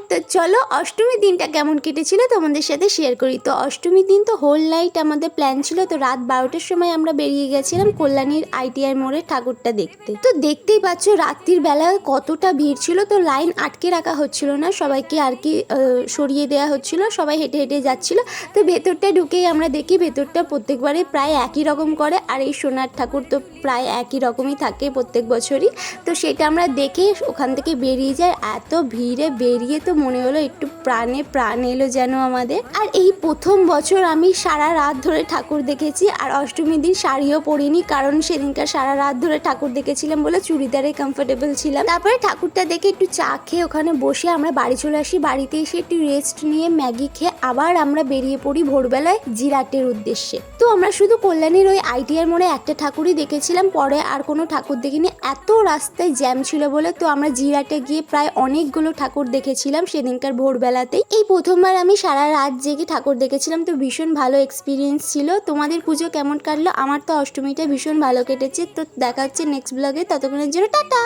তো চলো অষ্টমীর দিনটা কেমন কেটেছিল তোমাদের সাথে শেয়ার করি। তো অষ্টমীর দিন তো হোল নাইট আমাদের প্ল্যান ছিল। তো রাত 12টার সময় আমরা বেরিয়ে গেছিলাম কল্যাণীর ITI মোড়ে ঠাকুরটা দেখতে। তো দেখতেই পাচ্ছ রাত্রির বেলা কতটা ভিড় ছিল। তো লাইন আটকে রাখা হচ্ছিল না, সবাইকে আর কি সরিয়ে দেওয়া হচ্ছিল, সবাই হেঁটে হেঁটে যাচ্ছিল। তো ভেতরটা ঢুকেই আমরা দেখি ভেতরটা প্রত্যেকবারে প্রায় একই রকম করে, আর এই সোনার ঠাকুর তো প্রায় একই রকমই থাকে প্রত্যেক বছরই। তো সেটা আমরা দেখে ওখান থেকে বেরিয়ে যাই। এত ভিড়ে বেরিয়ে তো মনে হলো একটু প্রাণে প্রাণ এলো যেন আমাদের। আর এই প্রথম বছর আমি সারা রাত ধরে ঠাকুর দেখেছি, আর অষ্টমীর দিন শাড়িও পরিনি, কারণ সেদিনকার সারা রাত ধরে ঠাকুর দেখেছিলাম বলে চুড়িদারে কমফোর্টেবল ছিলাম। তারপরে ঠাকুরটা দেখে একটু চা খেয়ে ওখানে বসে আমরা বাড়ি চলে আসি। বাড়িতে এসে একটু রেস্ট নিয়ে ম্যাগি খেয়ে আবার আমরা বেরিয়ে পড়ি ভোরবেলায় জিরাটের উদ্দেশ্যে। তো আমরা শুধু কল্যাণীর ওই ITI মোড়ে একটা ঠাকুরই দেখেছিলাম, পরে আর কোনো ঠাকুর দেখিনি, এত রাস্তায় জ্যাম ছিল বলে। তো আমরা জিরাটে গিয়ে প্রায় অনেকগুলো ঠাকুর দেখেছিলাম সেদিনকার ভোরবেলাতেই। এই প্রথমবার আমি সারা রাত জেগে ঠাকুর দেখেছিলাম। তো ভীষণ ভালো এক্সপিরিয়েন্স ছিল। তোমাদের পুজো কেমন কাটলো? আমার তো অষ্টমীটা ভীষণ ভালো কেটেছে। তো দেখা হচ্ছে নেক্সট ব্লগে, ততক্ষণের জন্য টাটা।